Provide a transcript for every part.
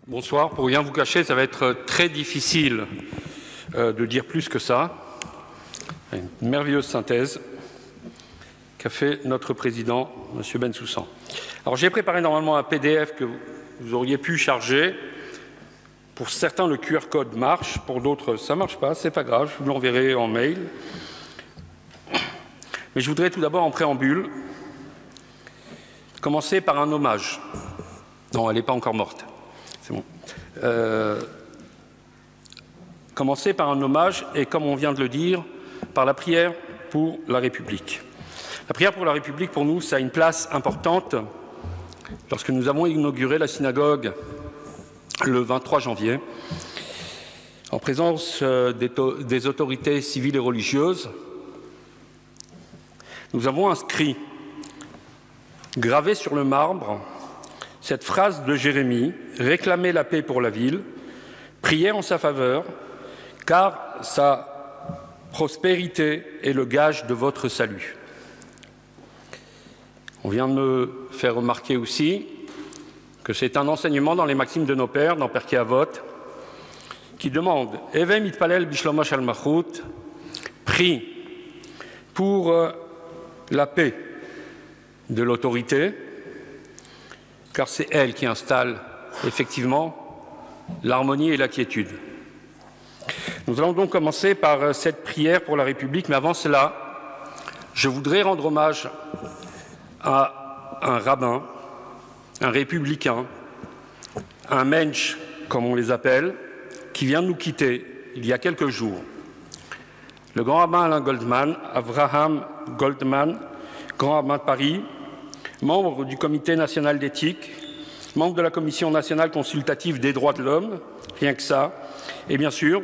Bonsoir. Pour rien vous cacher, ça va être très difficile de dire plus que ça. Une merveilleuse synthèse qu'a fait notre président, M. Bensoussan. Alors j'ai préparé normalement un PDF que vous auriez pu charger. Pour certains, le QR code marche, pour d'autres, ça ne marche pas, c'est pas grave, je vous l'enverrai en mail. Mais je voudrais tout d'abord, en préambule, commencer par un hommage. Non, elle n'est pas encore morte. C'est bon. Commencer par un hommage et, comme on vient de le dire, par la prière pour la République. La prière pour la République, pour nous, ça a une place importante. Lorsque nous avons inauguré la synagogue le 23 janvier, en présence des autorités civiles et religieuses, nous avons inscrit, gravé sur le marbre, cette phrase de Jérémie, « Réclamez la paix pour la ville, priez en sa faveur, car sa prospérité est le gage de votre salut. » On vient de me faire remarquer aussi que c'est un enseignement dans les maximes de nos pères, dans Perkei Avot, qui demande « Eve mitpalel bishlomo shel malchut » prie pour la paix de l'autorité, car c'est elle qui installe effectivement l'harmonie et la quiétude. Nous allons donc commencer par cette prière pour la République, mais avant cela, je voudrais rendre hommage à un rabbin, un républicain, un mensch, comme on les appelle, qui vient de nous quitter il y a quelques jours. Le grand rabbin Alain Goldman, Avraham Goldman, grand rabbin de Paris, membre du Comité national d'éthique, membre de la Commission nationale consultative des droits de l'homme, rien que ça. Et bien sûr,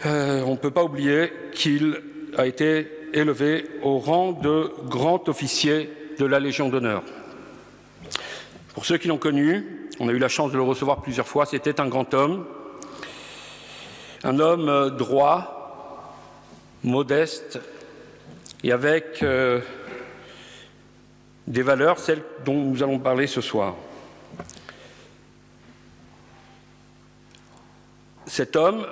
on ne peut pas oublier qu'il a été élevé au rang de grand officier de la Légion d'honneur. Pour ceux qui l'ont connu, on a eu la chance de le recevoir plusieurs fois, c'était un grand homme, un homme droit, modeste et avec des valeurs, celles dont nous allons parler ce soir. Cet homme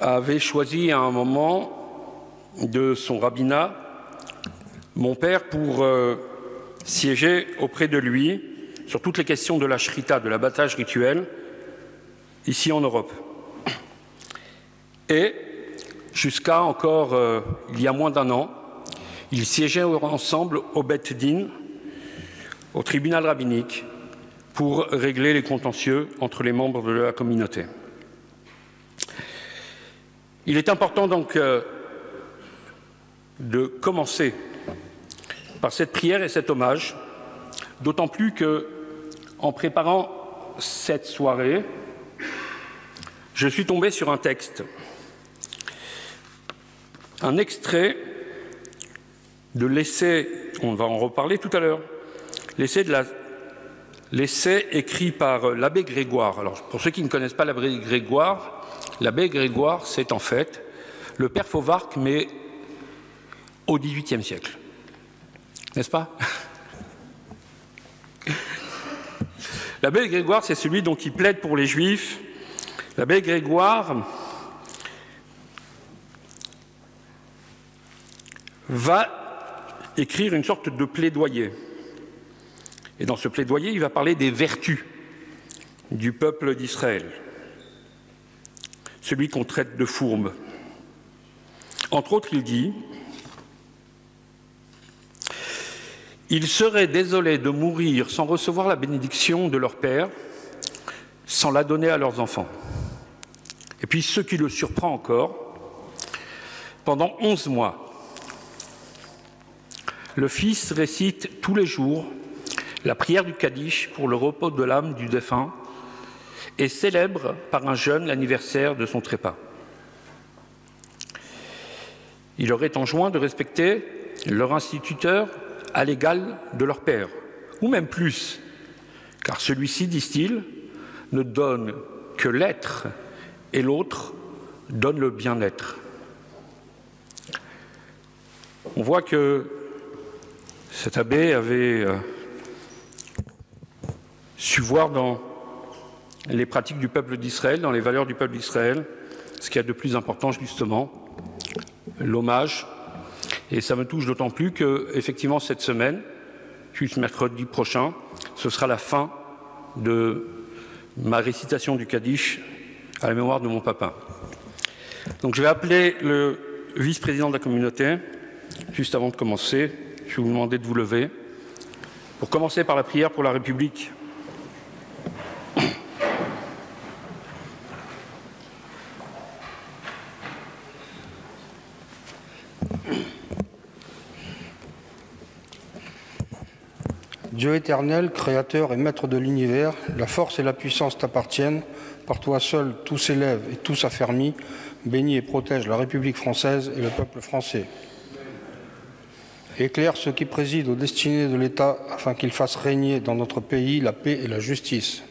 avait choisi à un moment de son rabbinat mon père pour siéger auprès de lui sur toutes les questions de la shrita, de l'abattage rituel, ici en Europe. Et jusqu'à encore il y a moins d'un an, ils siégeaient ensemble au Bet Din, au tribunal rabbinique, pour régler les contentieux entre les membres de la communauté. Il est important donc de commencer par cette prière et cet hommage, d'autant plus que, en préparant cette soirée, je suis tombé sur un texte, un extrait de l'essai, on va en reparler tout à l'heure, l'essai écrit par l'abbé Grégoire. Alors, pour ceux qui ne connaissent pas l'abbé Grégoire, c'est en fait le père Fauvarc, mais au XVIIIe siècle. N'est-ce pas? L'abbé Grégoire, c'est celui donc qui plaide pour les Juifs. L'abbé Grégoire va écrire une sorte de plaidoyer. Et dans ce plaidoyer, il va parler des vertus du peuple d'Israël, celui qu'on traite de fourbe. Entre autres, il dit « Ils seraient désolés de mourir sans recevoir la bénédiction de leur père, sans la donner à leurs enfants. » Et puis, ce qui le surprend encore, pendant 11 mois, le fils récite tous les jours la prière du Kaddish pour le repos de l'âme du défunt et célèbre par un jeûne l'anniversaire de son trépas. Il leur est enjoint de respecter leur instituteur à l'égal de leur père, ou même plus, car celui-ci, disent-ils, ne donne que l'être et l'autre donne le bien-être. On voit que cet abbé avait su voir dans les pratiques du peuple d'Israël, dans les valeurs du peuple d'Israël, ce qu'il y a de plus important justement, l'hommage. Et ça me touche d'autant plus que, effectivement, cette semaine, juste mercredi prochain, ce sera la fin de ma récitation du Kaddish à la mémoire de mon papa. Donc je vais appeler le vice-président de la communauté, juste avant de commencer. Je vais vous demander de vous lever pour commencer par la prière pour la République. Dieu éternel, créateur et maître de l'univers, la force et la puissance t'appartiennent. Par toi seul, tout s'élève et tout s'affermit. Bénis et protège la République française et le peuple français. Éclaire ceux qui président aux destinées de l'État afin qu'ils fassent régner dans notre pays la paix et la justice.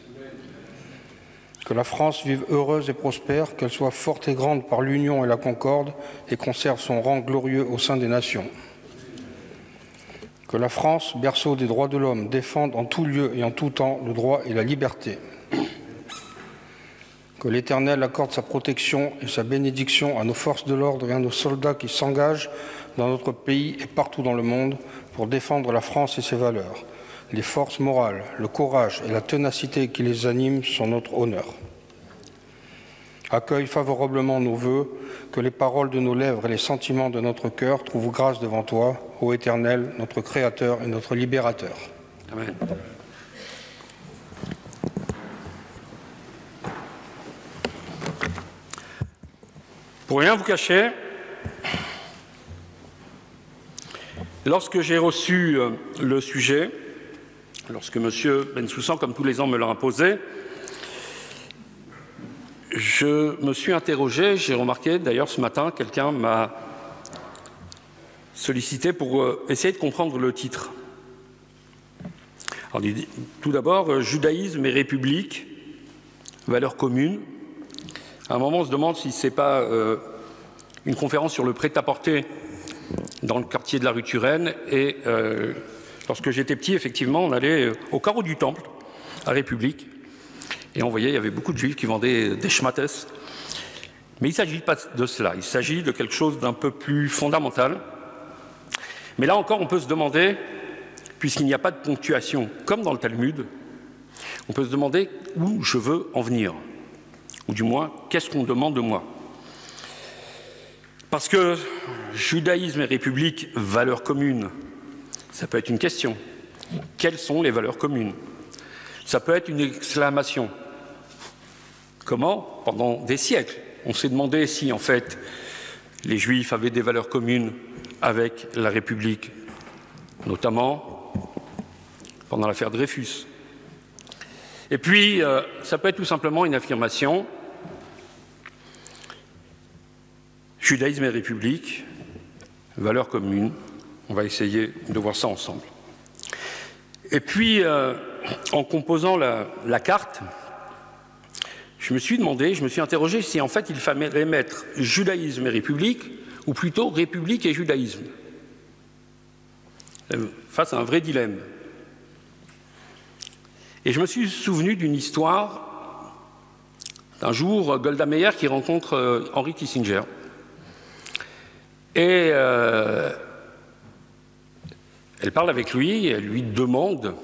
Que la France vive heureuse et prospère, qu'elle soit forte et grande par l'union et la concorde et conserve son rang glorieux au sein des nations. Que la France, berceau des droits de l'homme, défende en tout lieu et en tout temps le droit et la liberté. Que l'Éternel accorde sa protection et sa bénédiction à nos forces de l'ordre et à nos soldats qui s'engagent dans notre pays et partout dans le monde pour défendre la France et ses valeurs. Les forces morales, le courage et la ténacité qui les animent sont notre honneur. Accueille favorablement nos vœux, que les paroles de nos lèvres et les sentiments de notre cœur trouvent grâce devant toi, ô Éternel, notre Créateur et notre Libérateur. Amen. Pour rien vous cacher, lorsque j'ai reçu le sujet, lorsque M. Bensoussan, comme tous les ans, me l'a imposé, je me suis interrogé, j'ai remarqué d'ailleurs ce matin, quelqu'un m'a sollicité pour essayer de comprendre le titre. Alors, tout d'abord, judaïsme et république, valeurs communes. À un moment, on se demande si ce n'est pas une conférence sur le prêt-à-porter dans le quartier de la rue Turenne. Et lorsque j'étais petit, effectivement, on allait au carreau du Temple, à République. Et on voyait, il y avait beaucoup de juifs qui vendaient des schmattes. Mais il ne s'agit pas de cela, il s'agit de quelque chose d'un peu plus fondamental. Mais là encore, on peut se demander, puisqu'il n'y a pas de ponctuation, comme dans le Talmud, on peut se demander où je veux en venir. Ou du moins, qu'est-ce qu'on demande de moi? Parce que judaïsme et république, valeurs communes, ça peut être une question. Quelles sont les valeurs communes? Ça peut être une exclamation. Comment? Pendant des siècles, on s'est demandé si, en fait, les Juifs avaient des valeurs communes avec la République, notamment pendant l'affaire Dreyfus. Et puis, ça peut être tout simplement une affirmation. Judaïsme et République, valeurs communes. On va essayer de voir ça ensemble. Et puis, en composant la carte, je me suis demandé, je me suis interrogé si en fait il fallait mettre judaïsme et république, ou plutôt république et judaïsme, face à un vrai dilemme. Et je me suis souvenu d'une histoire d'un jour, Golda Meir qui rencontre Henry Kissinger. Et elle parle avec lui, elle lui demande,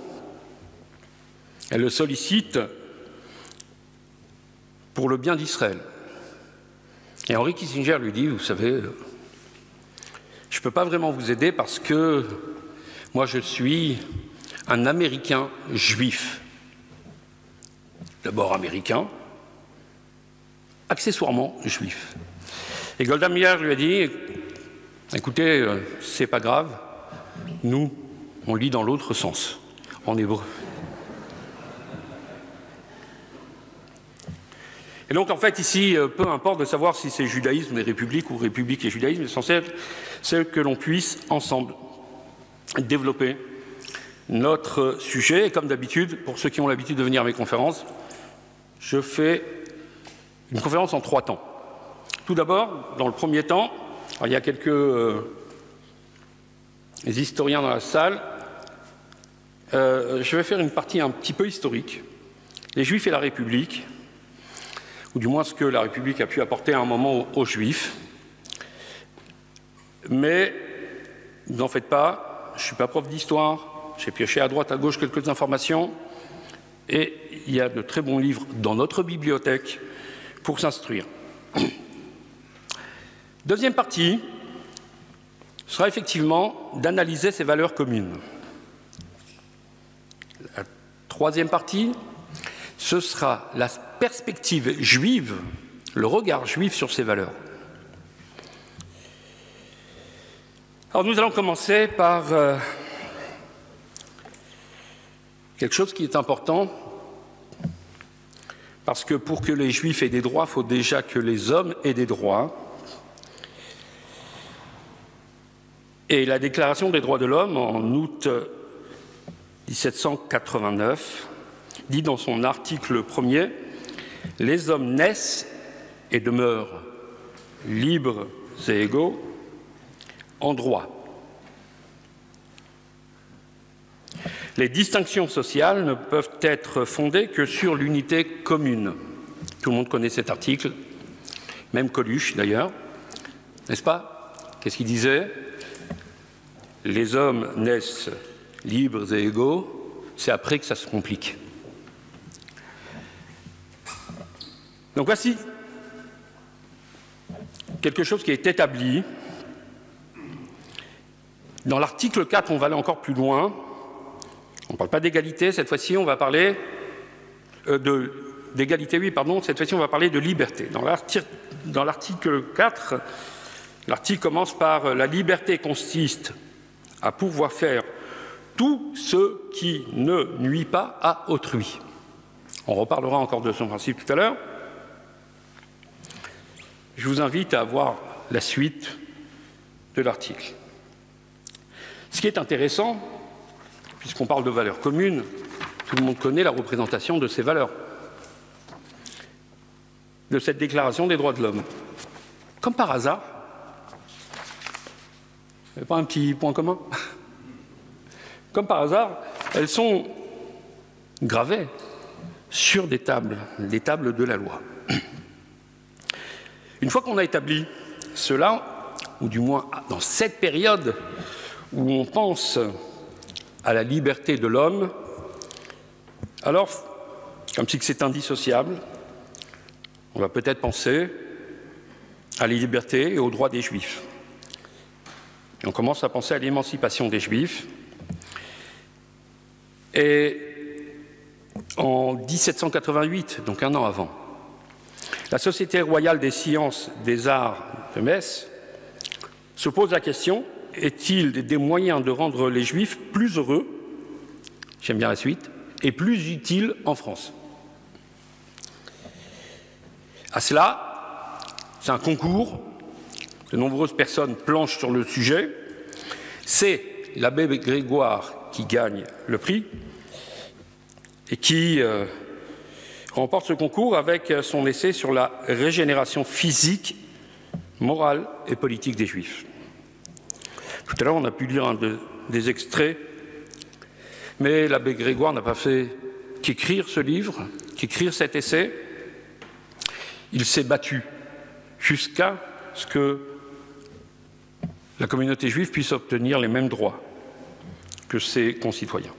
elle le sollicite pour le bien d'Israël. Et Henry Kissinger lui dit, vous savez, je ne peux pas vraiment vous aider parce que moi je suis un Américain juif. D'abord américain, accessoirement juif. Et Golda Meir lui a dit, écoutez, c'est pas grave, nous, on lit dans l'autre sens, en hébreu. Et donc, en fait, ici, peu importe de savoir si c'est judaïsme et république ou république et judaïsme, l'essentiel, c'est que l'on puisse ensemble développer notre sujet. Et comme d'habitude, pour ceux qui ont l'habitude de venir à mes conférences, je fais une conférence en 3 temps. Tout d'abord, dans le premier temps, il y a quelques historiens dans la salle, je vais faire une partie un petit peu historique. Les Juifs et la République, ou du moins ce que la République a pu apporter à un moment aux Juifs. Mais n'en faites pas, je ne suis pas prof d'histoire, j'ai pioché à droite, à gauche quelques informations, et il y a de très bons livres dans notre bibliothèque pour s'instruire. Deuxième partie sera effectivement d'analyser ces valeurs communes. La troisième partie, ce sera la perspective juive, le regard juif sur ces valeurs. Alors nous allons commencer par quelque chose qui est important, parce que pour que les Juifs aient des droits, il faut déjà que les hommes aient des droits. Et la Déclaration des droits de l'homme, en août 1789, dit dans son article 1er « Les hommes naissent et demeurent libres et égaux en droit. Les distinctions sociales ne peuvent être fondées que sur l'unité commune. » Tout le monde connaît cet article, même Coluche d'ailleurs, n'est-ce pas? Qu'est-ce qu'il disait? Les hommes naissent libres et égaux, c'est après que ça se complique. Donc voici quelque chose qui est établi. Dans l'article 4, on va aller encore plus loin. On ne parle pas d'égalité, cette fois-ci on va parler d'égalité, oui, pardon, cette fois-ci on va parler de liberté. Dans l'article 4, l'article commence par « La liberté consiste à pouvoir faire tout ce qui ne nuit pas à autrui ». On reparlera encore de son principe tout à l'heure. Je vous invite à voir la suite de l'article. Ce qui est intéressant, puisqu'on parle de valeurs communes, tout le monde connaît la représentation de ces valeurs, de cette Déclaration des droits de l'homme. Comme par hasard, il n'y a pas un petit point commun? Comme par hasard, elles sont gravées sur des tables de la loi. Une fois qu'on a établi cela, ou du moins dans cette période où on pense à la liberté de l'homme, alors, comme si c'est indissociable, on va peut-être penser à la liberté et aux droits des Juifs. Et on commence à penser à l'émancipation des Juifs. Et en 1788, donc un an avant, la Société royale des sciences des arts de Metz se pose la question: est-il des moyens de rendre les Juifs plus heureux, j'aime bien la suite, et plus utiles en France? À cela, c'est un concours, de nombreuses personnes planchent sur le sujet, c'est l'abbé Grégoire qui gagne le prix et qui remporte ce concours avec son essai sur la régénération physique, morale et politique des Juifs. Tout à l'heure, on a pu lire des extraits, mais l'abbé Grégoire n'a pas fait qu'écrire ce livre, qu'écrire cet essai. Il s'est battu jusqu'à ce que la communauté juive puisse obtenir les mêmes droits que ses concitoyens,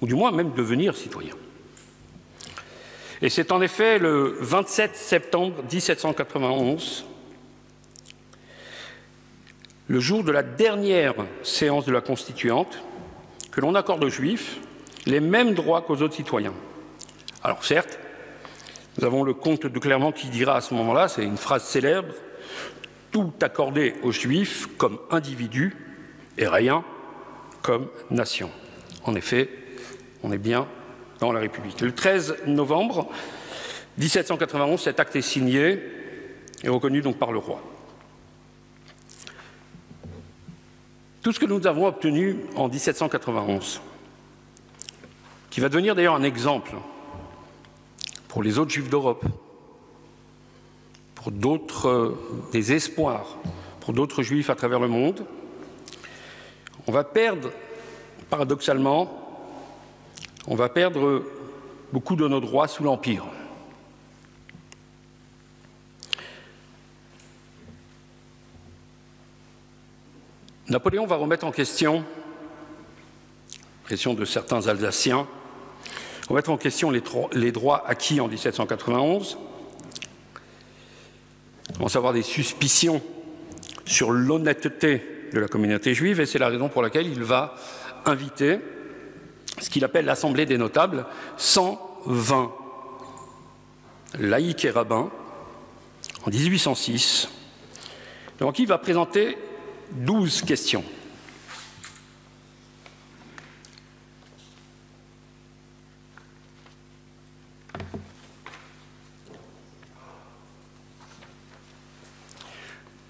ou du moins même devenir citoyen. Et c'est en effet le 27 septembre 1791, le jour de la dernière séance de la Constituante, que l'on accorde aux Juifs les mêmes droits qu'aux autres citoyens. Alors certes, nous avons le comte de Clermont qui dira à ce moment-là, c'est une phrase célèbre, « Tout accordé aux Juifs comme individus et rien comme nation ». En effet, on est bien dans la République. Le 13 novembre 1791, cet acte est signé et reconnu donc par le roi. Tout ce que nous avons obtenu en 1791, qui va devenir d'ailleurs un exemple pour les autres Juifs d'Europe, pour d'autres, des espoirs, pour d'autres Juifs à travers le monde, on va perdre, paradoxalement, on va perdre beaucoup de nos droits sous l'Empire. Napoléon va remettre en question de certains Alsaciens, remettre en question les droits acquis en 1791, on va avoir des suspicions sur l'honnêteté de la communauté juive, et c'est la raison pour laquelle il va inviter ce qu'il appelle l'Assemblée des notables, 120 laïcs et rabbins, en 1806, devant qui il va présenter 12 questions.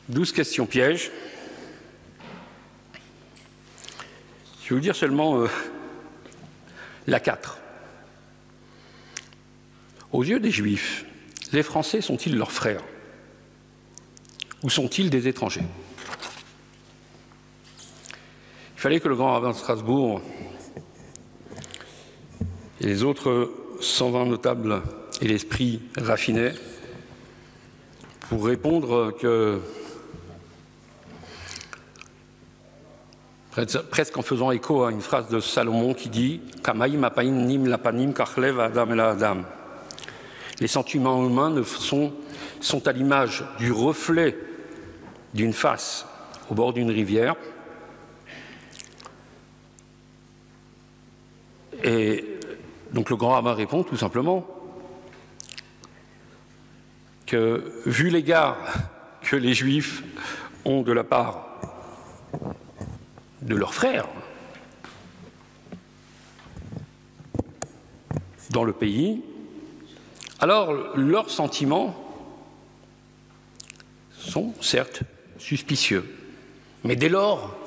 Douze questions pièges. Je vais vous dire seulement la 4. Aux yeux des Juifs, les Français sont-ils leurs frères? Ou sont-ils des étrangers? Il fallait que le grand rabbin de Strasbourg et les autres 120 notables aient l'esprit raffiné pour répondre que, presque en faisant écho à une phrase de Salomon qui dit « Kamaïm apanim lapanim kachlev adam el adam ». Les sentiments humains sont à l'image du reflet d'une face au bord d'une rivière. Et donc le grand rabbin répond tout simplement que, vu l'égard que les Juifs ont de la part de leurs frères dans le pays, alors leurs sentiments sont certes suspicieux, mais dès lors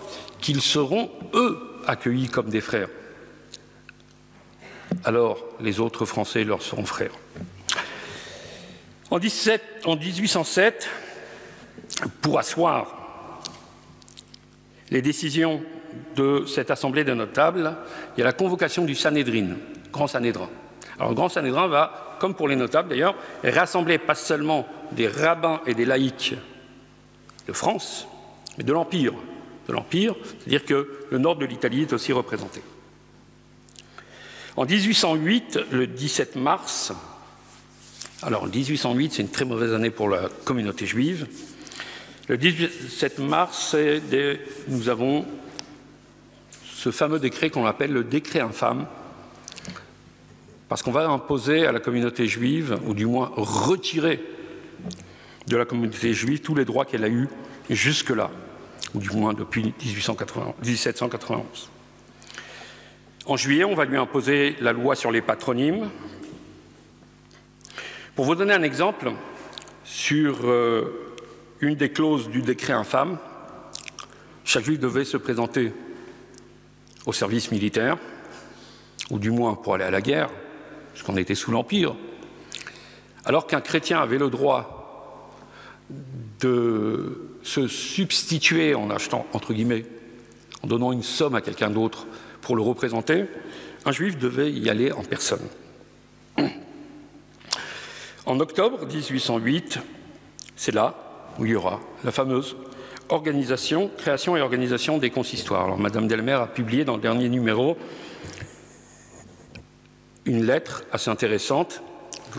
qu'ils seront, eux, accueillis comme des frères, alors les autres Français leur seront frères. En 1807, pour asseoir les décisions de cette Assemblée des notables, il y a la convocation du Sanhédrin, Grand Sanhédrin. Alors le Grand Sanhédrin va, comme pour les notables d'ailleurs, rassembler pas seulement des rabbins et des laïcs de France, mais de l'Empire. C'est-à-dire que le nord de l'Italie est aussi représenté. En 1808, le 17 mars, alors 1808 c'est une très mauvaise année pour la communauté juive, le 17 mars, nous avons ce fameux décret qu'on appelle le décret infâme, parce qu'on va imposer à la communauté juive, ou du moins retirer de la communauté juive tous les droits qu'elle a eus jusque-là, ou du moins depuis 1791. En juillet, on va lui imposer la loi sur les patronymes. Pour vous donner un exemple, sur une des clauses du décret infâme, chaque juif devait se présenter au service militaire, ou du moins pour aller à la guerre, puisqu'on était sous l'Empire, alors qu'un chrétien avait le droit de se substituer en achetant, entre guillemets, en donnant une somme à quelqu'un d'autre pour le représenter, un juif devait y aller en personne. En octobre 1808, c'est là où il y aura la fameuse création et organisation des consistoires. Alors, Madame Delmer a publié dans le dernier numéro une lettre assez intéressante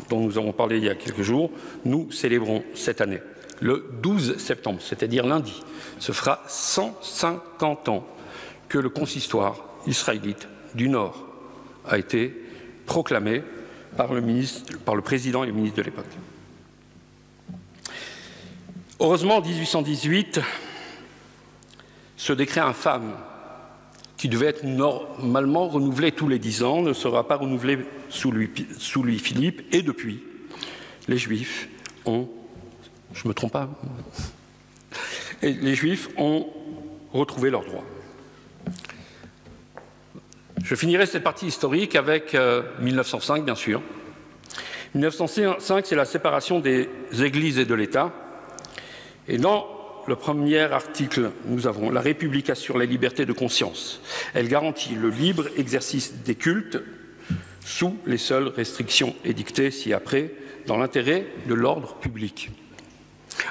dont nous avons parlé il y a quelques jours. Nous célébrons cette année, le 12 septembre, c'est-à-dire lundi, ce fera 150 ans que le consistoire israélite du Nord a été proclamé par le président et le ministre de l'époque. Heureusement, en 1818, ce décret infâme, qui devait être normalement renouvelé tous les 10 ans, ne sera pas renouvelé sous Louis-Philippe, et depuis, les Juifs ont, je ne me trompe pas, et les Juifs ont retrouvé leurs droits. Je finirai cette partie historique avec 1905, bien sûr. 1905, c'est la séparation des Églises et de l'État. Et dans le premier article, nous avons « La République assure la liberté de conscience. Elle garantit le libre exercice des cultes sous les seules restrictions édictées ci-après, dans l'intérêt de l'ordre public.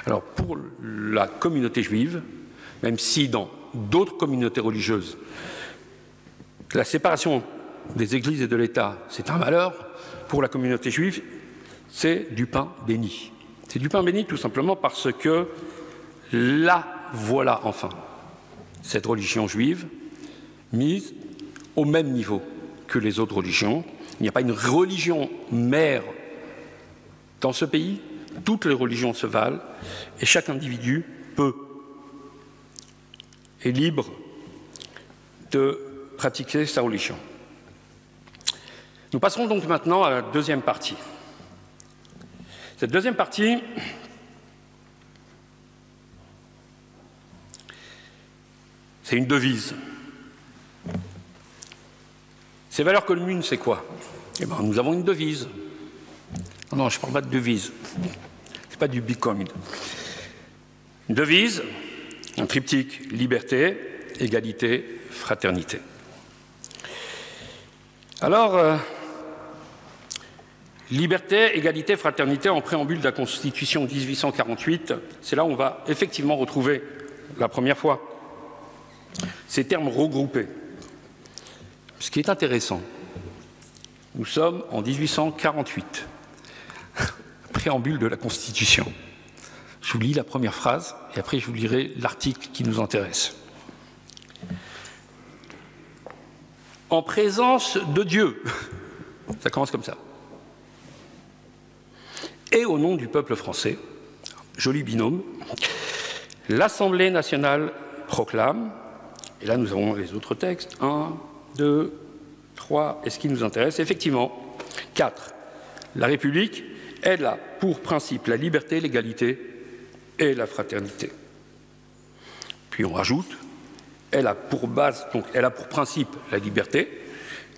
Alors, pour la communauté juive, même si dans d'autres communautés religieuses, la séparation des églises et de l'État, c'est un malheur, pour la communauté juive, c'est du pain béni. C'est du pain béni tout simplement parce que là, voilà enfin, cette religion juive mise au même niveau que les autres religions. Il n'y a pas une religion mère dans ce pays, toutes les religions se valent et chaque individu est libre de pratiquer sa religion. Nous passerons donc maintenant à la deuxième partie. Cette deuxième partie, c'est une devise. Ces valeurs communes, c'est quoi? Eh bien, nous avons une devise. Non, je ne parle pas de devise. Ce n'est pas du Bitcoin. Une devise, un triptyque, liberté, égalité, fraternité. Alors, liberté, égalité, fraternité, en préambule de la Constitution de 1848, c'est là où on va effectivement retrouver la première fois ces termes regroupés. Ce qui est intéressant, nous sommes en 1848, préambule de la Constitution. Je vous lis la première phrase et après je vous lirai l'article qui nous intéresse. En présence de Dieu, ça commence comme ça, et au nom du peuple français, joli binôme, l'Assemblée nationale proclame, et là nous avons les autres textes, 1, 2, 3, et ce qui nous intéresse, effectivement, 4. La République, elle a pour principe la liberté, l'égalité et la fraternité. Puis on rajoute, elle a pour base, donc elle a pour principe la liberté,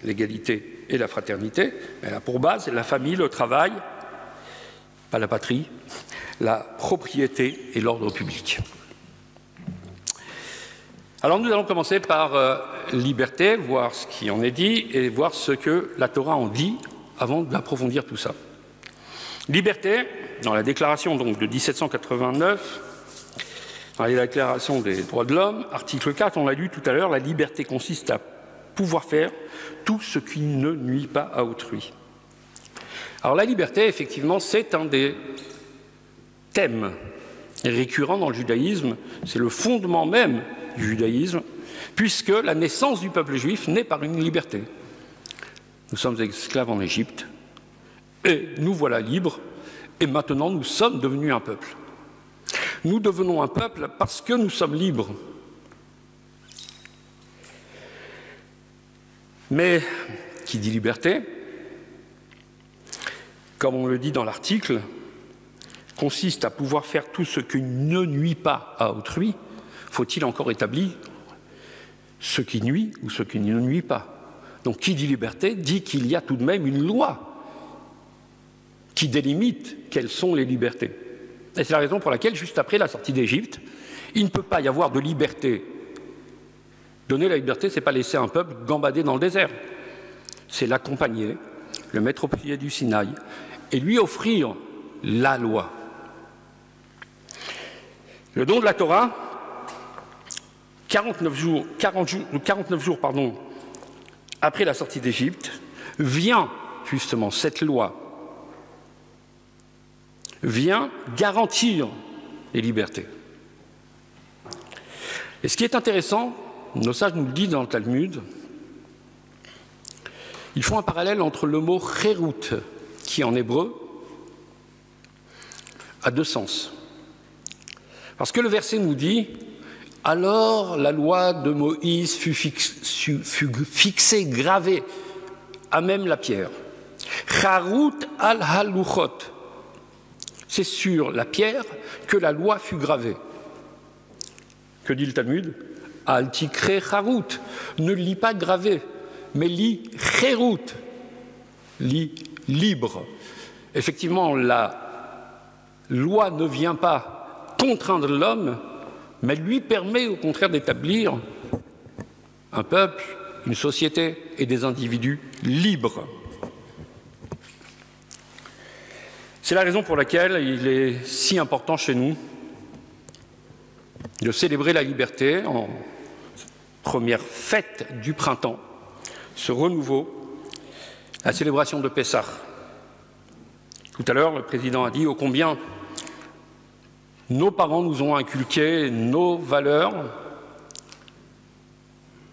l'égalité et la fraternité, elle a pour base la famille, le travail, pas la patrie, la propriété et l'ordre public. Alors nous allons commencer par liberté, voir ce qui en est dit et voir ce que la Torah en dit avant d'approfondir tout ça. Liberté, dans la déclaration donc, de 1789, dans la déclaration des droits de l'homme, article 4, on l'a lu tout à l'heure, la liberté consiste à pouvoir faire tout ce qui ne nuit pas à autrui. Alors la liberté, effectivement, c'est un des thèmes récurrents dans le judaïsme, c'est le fondement même du judaïsme, puisque la naissance du peuple juif naît par une liberté. Nous sommes esclaves en Égypte, et nous voilà libres, et maintenant nous sommes devenus un peuple. Nous devenons un peuple parce que nous sommes libres. Mais qui dit liberté, comme on le dit dans l'article, consiste à pouvoir faire tout ce qui ne nuit pas à autrui. Faut-il encore établir ce qui nuit ou ce qui ne nuit pas? Donc qui dit liberté dit qu'il y a tout de même une loi qui délimite quelles sont les libertés. Et c'est la raison pour laquelle, juste après la sortie d'Égypte, il ne peut pas y avoir de liberté. Donner la liberté, ce n'est pas laisser un peuple gambader dans le désert. C'est l'accompagner, le mettre au pied du Sinaï et lui offrir la loi. Le don de la Torah, 49 jours après la sortie d'Égypte, vient justement cette loi, vient garantir les libertés. Et ce qui est intéressant, nos sages nous le disent dans le Talmud, ils font un parallèle entre le mot chérout, qui en hébreu a deux sens. Parce que le verset nous dit « Alors la loi de Moïse fut fixée, gravée, à même la pierre. Charut al haluchot. C'est sur la pierre que la loi fut gravée. » Que dit le Talmud? Al tikre charut. Ne lis pas gravé, mais lis chérout. Lis libre. Effectivement, la loi ne vient pas contraindre l'homme, mais lui permet au contraire d'établir un peuple, une société et des individus libres. C'est la raison pour laquelle il est si important chez nous de célébrer la liberté en première fête du printemps, ce renouveau, la célébration de Pessah. Tout à l'heure, le président a dit ô combien nos parents nous ont inculqué nos valeurs,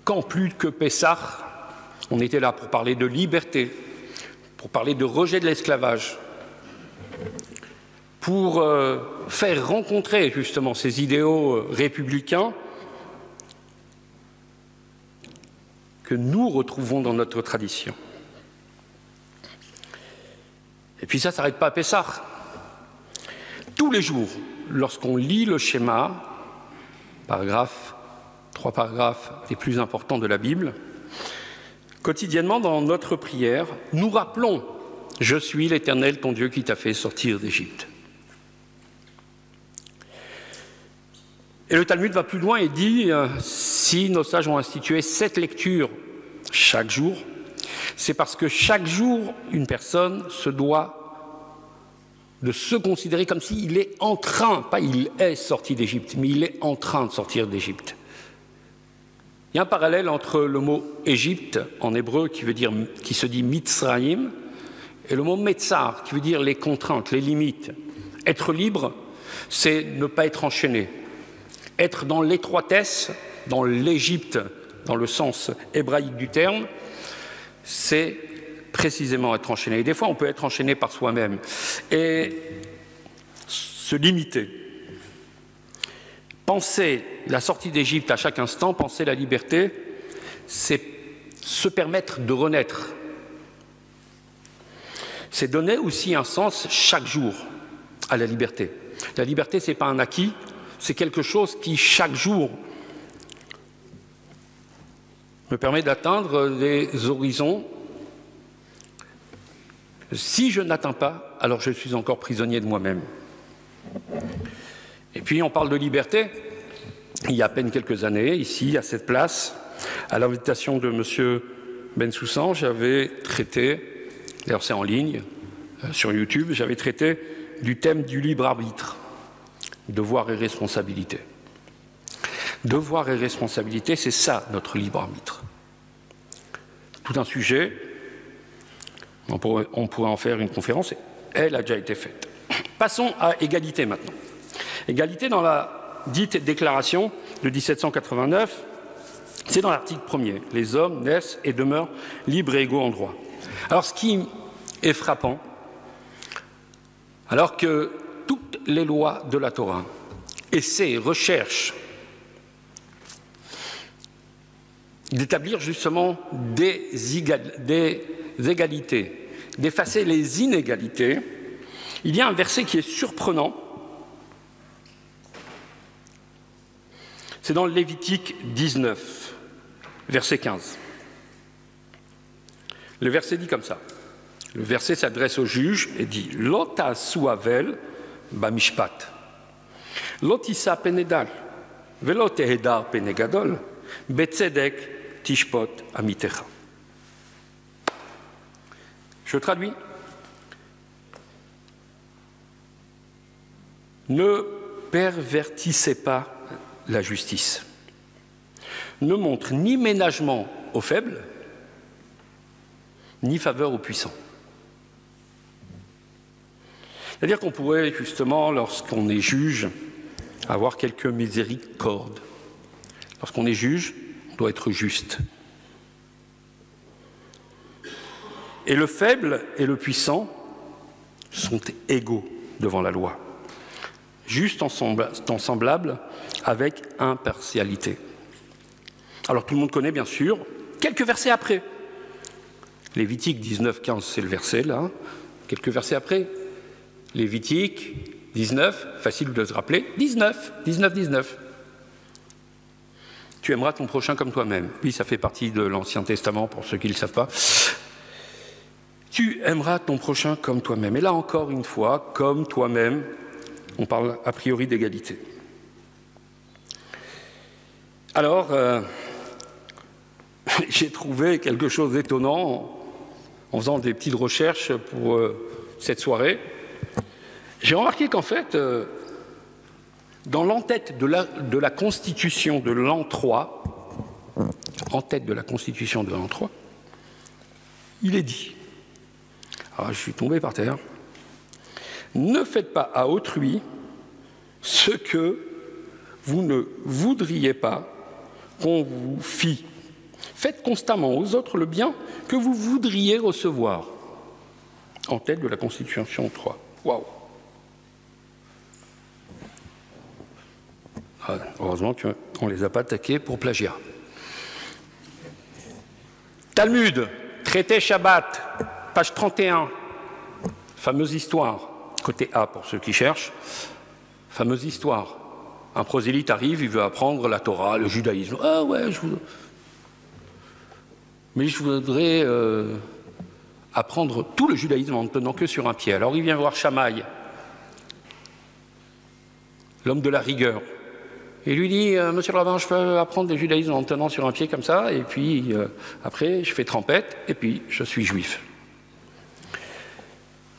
qu'en plus que Pessah, on était là pour parler de liberté, pour parler de rejet de l'esclavage, pour faire rencontrer justement ces idéaux républicains que nous retrouvons dans notre tradition. Et puis ça ne s'arrête pas à Pessah. Tous les jours, lorsqu'on lit le schéma, trois paragraphes les plus importants de la Bible, quotidiennement dans notre prière, nous rappelons « Je suis l'Éternel, ton Dieu, qui t'a fait sortir d'Égypte ». Et le Talmud va plus loin et dit si nos sages ont institué cette lecture chaque jour, c'est parce que chaque jour, une personne se doit de se considérer comme s'il est en train, pas il est sorti d'Égypte, mais il est en train de sortir d'Égypte. Il y a un parallèle entre le mot Égypte en hébreu qui se dit Mitzrayim et le mot Metzar qui veut dire les contraintes, les limites. Être libre, c'est ne pas être enchaîné. Être dans l'étroitesse, dans l'Égypte, dans le sens hébraïque du terme, c'est précisément être enchaîné. Et des fois, on peut être enchaîné par soi-même et se limiter. Penser la sortie d'Égypte à chaque instant, penser la liberté, c'est se permettre de renaître. C'est donner aussi un sens chaque jour à la liberté. La liberté, ce n'est pas un acquis, c'est quelque chose qui, chaque jour, me permet d'atteindre des horizons. Si je n'atteins pas, alors je suis encore prisonnier de moi-même. Et puis, on parle de liberté. Il y a à peine quelques années, ici, à cette place, à l'invitation de M. Bensoussan, j'avais traité, d'ailleurs c'est en ligne, sur YouTube, j'avais traité du thème du libre arbitre. Devoir et responsabilité. Devoir et responsabilité, c'est ça notre libre arbitre. Tout un sujet, on pourrait en faire une conférence, elle a déjà été faite. Passons à égalité maintenant. Égalité dans la dite déclaration de 1789, c'est dans l'article 1er. Les hommes naissent et demeurent libres et égaux en droit. Alors ce qui est frappant, alors que toutes les lois de la Torah essaient, recherchent d'établir justement des égalités, d'effacer les inégalités, il y a un verset qui est surprenant. C'est dans le Lévitique 19, verset 15. Le verset dit comme ça. Le verset s'adresse au juge et dit « Lo ta'asu avel bamishpat, lo tisa penedal, velo tehedar penegadol, betzedek tishpot amitecha ». Je traduis. Ne pervertissez pas la justice. Ne montre ni ménagement aux faibles, ni faveur aux puissants. C'est-à-dire qu'on pourrait justement, lorsqu'on est juge, avoir quelques miséricordes. Lorsqu'on est juge, on doit être juste. Et le faible et le puissant sont égaux devant la loi, juste en semblable avec impartialité. Alors tout le monde connaît bien sûr quelques versets après. Lévitique 19, 15, c'est le verset là. Quelques versets après. Lévitique 19, facile de se rappeler, 19. Tu aimeras ton prochain comme toi-même. Oui, ça fait partie de l'Ancien Testament pour ceux qui ne le savent pas. Tu aimeras ton prochain comme toi-même. Et là encore une fois, comme toi-même, on parle a priori d'égalité. Alors, j'ai trouvé quelque chose d'étonnant en faisant des petites recherches pour cette soirée. J'ai remarqué qu'en fait, dans l'en-tête de la Constitution de l'an 3, en tête de la Constitution de l'an 3, il est dit, alors je suis tombé par terre, ne faites pas à autrui ce que vous ne voudriez pas qu'on vous fît. Faites constamment aux autres le bien que vous voudriez recevoir. En tête de la Constitution 3. Waouh! Ah, heureusement qu'on ne les a pas attaqués pour plagiat. Talmud, traité Shabbat, page 31, fameuse histoire, côté A pour ceux qui cherchent, fameuse histoire. Un prosélyte arrive, il veut apprendre la Torah, le judaïsme. Ah ouais, mais je voudrais apprendre tout le judaïsme en ne tenant que sur un pied. Alors il vient voir Shammai, l'homme de la rigueur. Et lui dit, monsieur le rabbin, je peux apprendre le judaïsme en tenant sur un pied comme ça, et puis après je fais trempette, et puis je suis juif.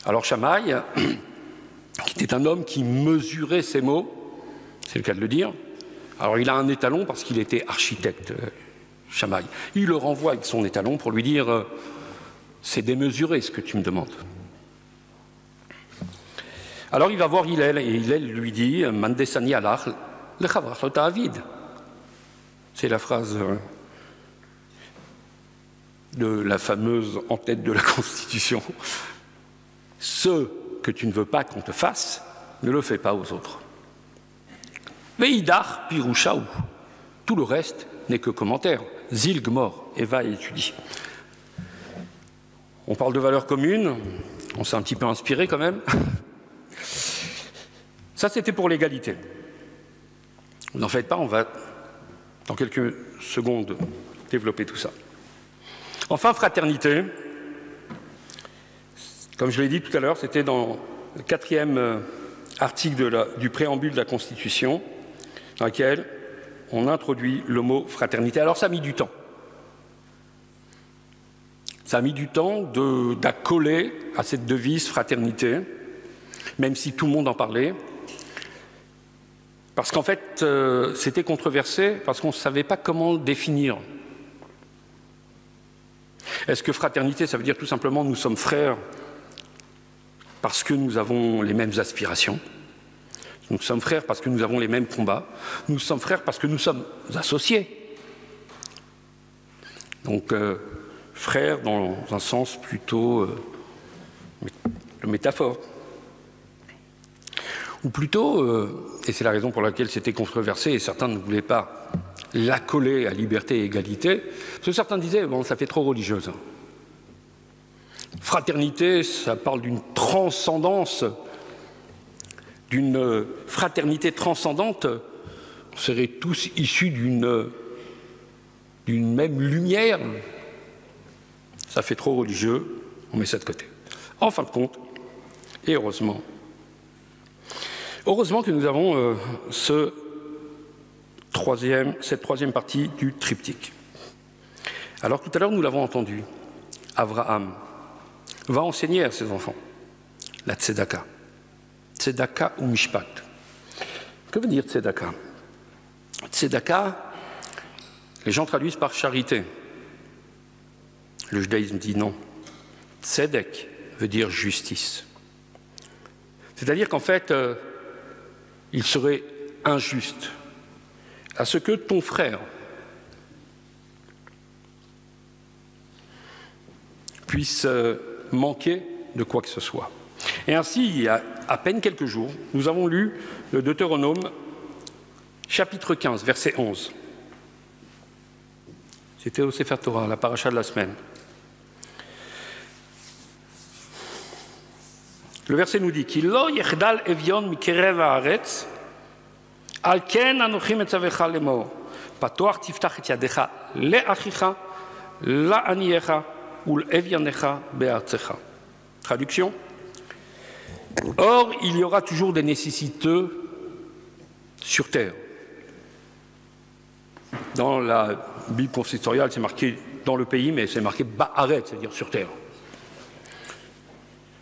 Alors Shammai, qui était un homme qui mesurait ses mots, c'est le cas de le dire, alors il a un étalon parce qu'il était architecte, Shammai. Il le renvoie avec son étalon pour lui dire c'est démesuré ce que tu me demandes. Alors il va voir Hillel, et Hillel lui dit Mandesani alach lechavrach lo ta'avid. C'est la phrase de la fameuse en tête de la Constitution. Ce que tu ne veux pas qu'on te fasse, ne le fais pas aux autres. Veidar pirushaou. Tout le reste n'est que commentaire. Zil gmor, Eva étudie. On parle de valeurs communes, on s'est un petit peu inspiré quand même. Ça, c'était pour l'égalité. Vous n'en faites pas, on va, dans quelques secondes, développer tout ça. Enfin, fraternité. Comme je l'ai dit tout à l'heure, c'était dans le 4e article du préambule de la Constitution, dans lequel on introduit le mot fraternité. Alors ça a mis du temps. Ça a mis du temps d'accoler à cette devise fraternité, même si tout le monde en parlait, parce qu'en fait, c'était controversé, parce qu'on ne savait pas comment le définir. Est-ce que fraternité, ça veut dire tout simplement nous sommes frères parce que nous avons les mêmes aspirations? Nous sommes frères parce que nous avons les mêmes combats. Nous sommes frères parce que nous sommes associés. Donc, frères dans un sens plutôt de métaphore. Ou plutôt, et c'est la raison pour laquelle c'était controversé, et certains ne voulaient pas l'accoler à liberté et égalité, parce que certains disaient, bon, ça fait trop religieuse. Fraternité, ça parle d'une transcendance, d'une fraternité transcendante. On serait tous issus d'une même lumière. Ça fait trop religieux, on met ça de côté. En fin de compte, et heureusement que nous avons cette troisième partie du triptyque. Alors tout à l'heure, nous l'avons entendu, Abraham va enseigner à ses enfants la tzedaka. Tzedaka ou mishpat. Que veut dire tzedaka? Tzedaka, les gens traduisent par charité. Le judaïsme dit non. Tzedek veut dire justice. C'est-à-dire qu'en fait, il serait injuste à ce que ton frère puisse manquer de quoi que ce soit. Et ainsi, il y a à peine quelques jours, nous avons lu le Deutéronome, chapitre 15, verset 11. C'était au Sefer Torah, la paracha de la semaine. Le verset nous dit qu'il lo yechdal evion mikerev haaretz, al ken anochi metzavecha lemor, patoach tiftach et yadecha leachicha, la'aniecha, ou l'evyanecha be'artzecha. Traduction. Or, il y aura toujours des nécessiteux sur terre. Dans la Bible consistoriale, c'est marqué dans le pays, mais c'est marqué ba'aret, c'est-à-dire sur terre.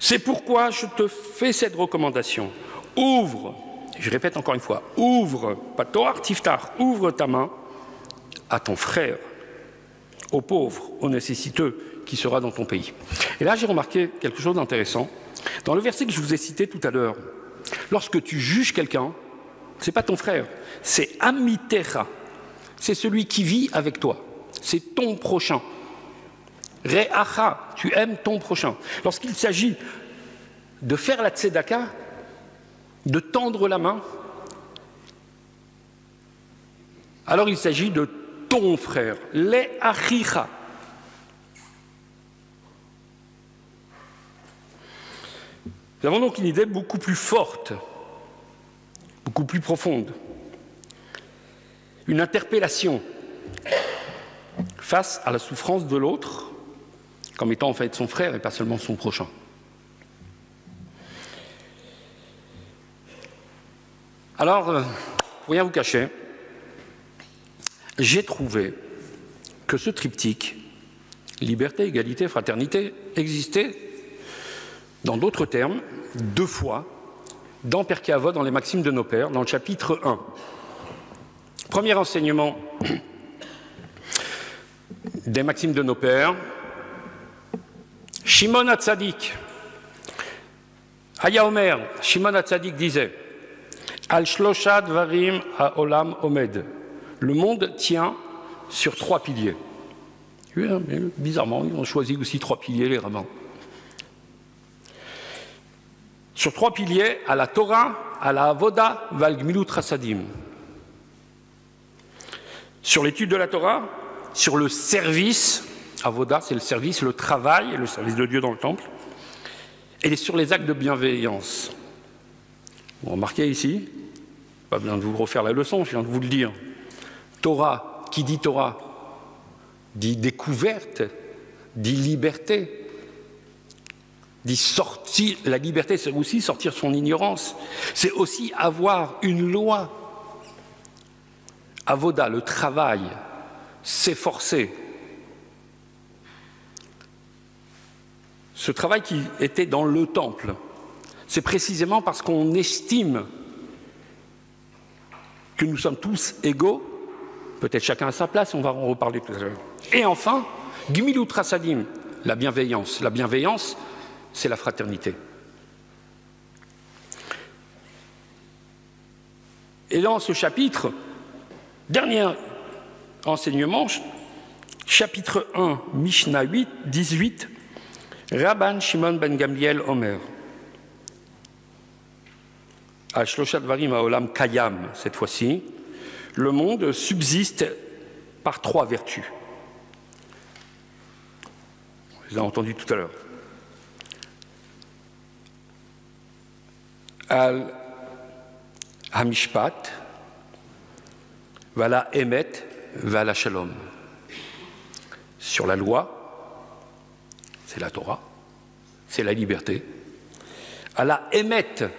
C'est pourquoi je te fais cette recommandation. Ouvre, je répète encore une fois, ouvre, pas Torah Tiftar, ouvre ta main à ton frère, au pauvre, au nécessiteux qui sera dans ton pays. Et là, j'ai remarqué quelque chose d'intéressant. Dans le verset que je vous ai cité tout à l'heure, lorsque tu juges quelqu'un, ce n'est pas ton frère, c'est Amitecha, c'est celui qui vit avec toi, c'est ton prochain. Re'acha, tu aimes ton prochain. Lorsqu'il s'agit de faire la tzedaka, de tendre la main, alors il s'agit de ton frère, le'achicha. Nous avons donc une idée beaucoup plus forte, beaucoup plus profonde, une interpellation face à la souffrance de l'autre, comme étant en fait son frère et pas seulement son prochain. Alors, pour rien vous cacher, j'ai trouvé que ce triptyque, liberté, égalité, fraternité, existait dans d'autres termes, 2 fois, dans Pirkei Avot, dans les Maximes de nos pères, dans le chapitre 1. Premier enseignement des Maximes de nos pères, Shimon HaTzadik, Haya Omer, Shimon HaTzadik disait, Al Shlosha Dvarim HaOlam Omed, le monde tient sur 3 piliers. Oui, mais bizarrement, ils ont choisi aussi 3 piliers, les rabbins. Sur 3 piliers, à la Torah, à la Avoda, Val Gmilut Chasadim. Sur l'étude de la Torah, sur le service, Avoda, c'est le service, le travail, le service de Dieu dans le temple, et sur les actes de bienveillance. Vous remarquez ici, pas besoin de vous refaire la leçon, je viens de vous le dire. Torah, qui dit Torah, dit découverte, dit liberté, dit sortir. La liberté, c'est aussi sortir son ignorance, c'est aussi avoir une loi. Avoda, le travail, s'efforcer. Ce travail qui était dans le temple, c'est précisément parce qu'on estime que nous sommes tous égaux, peut-être chacun à sa place, on va en reparler tout à l'heure. Et enfin, Gmilut Chasadim, la bienveillance. La bienveillance, c'est la fraternité. Et dans ce chapitre, dernier enseignement, chapitre 1, Mishnah 8, 18, Rabban Shimon ben Gamliel Omer. Al Shlosha Dvarim HaOlam Kayam, cette fois-ci, le monde subsiste par 3 vertus. On les a entendues tout à l'heure. Al Hamishpat, Vala Emet, Vala Shalom. Sur la loi, c'est la Torah, c'est la liberté. Ala Emet,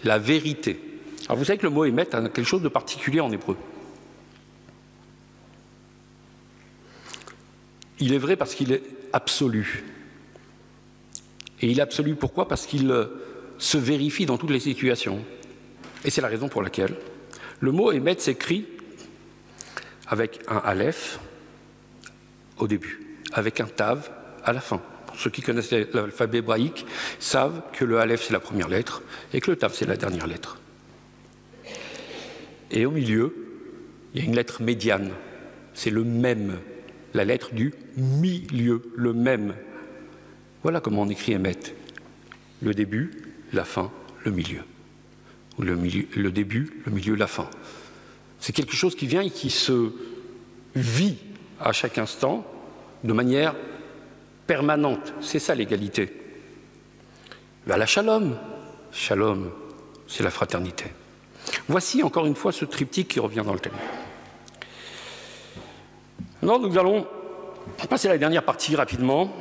la vérité. Alors vous savez que le mot émet a quelque chose de particulier en hébreu. Il est vrai parce qu'il est absolu. Et il est absolu pourquoi? Parce qu'il se vérifie dans toutes les situations. Et c'est la raison pour laquelle le mot émet s'écrit avec un aleph au début, avec un tav à la fin. Ceux qui connaissent l'alphabet hébraïque savent que le aleph c'est la première lettre et que le tav c'est la dernière lettre. Et au milieu, il y a une lettre médiane, c'est le même, la lettre du milieu, le même. Voilà comment on écrit émet. Le début, la fin, le milieu. Ou le début, le milieu, la fin. C'est quelque chose qui vient et qui se vit à chaque instant de manière permanente. C'est ça l'égalité. La shalom. Shalom, c'est la fraternité. Voici encore une fois ce triptyque qui revient dans le thème. Maintenant, nous allons passer à la dernière partie rapidement.